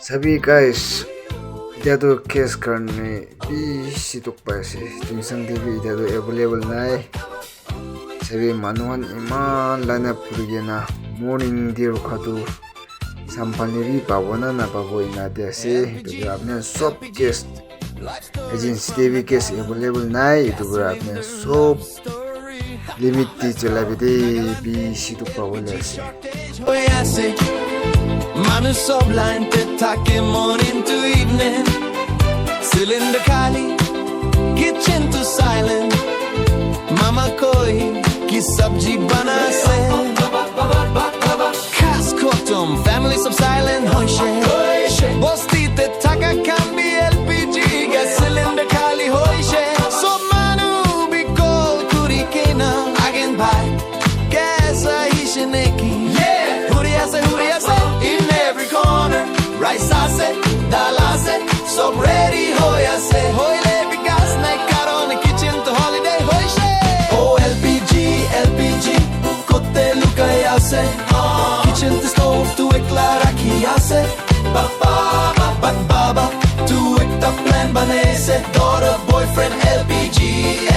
सभी guys इधर case करने भी तो पैसे जिनसंग टीवी इधर अवेलेबल नहीं सभी मानवन इमान लाना पुरिये ना मॉर्निंग डी रुखातु संपानी भी पावना ना पावो इनादे से तो आपने सब case agency TV case available नहीं तो आपने सब लिमिट टी चला भी तो पावो से Man is so blind to talking morning to evening. Cylinder Kali, kitchen to silent. Mama koi ki sabji bana se. Khas kotum, family sab silent hoishe. Bosti te taka kambi LPG gas cylinder Kali hoishe. So manu bi kol kuri kena again bhai. Kaisa hishe neki. Huriya se. Rice ase, dal ase, so ready hoya se. Hoy le bigas naik karo ne kitchen to holiday hoy she. Oh LPG, kote lukaya se. Kitchen to stove to ekla rakhiya se. Baba, to ek ta plan bane se. Daughter, boyfriend, LPG.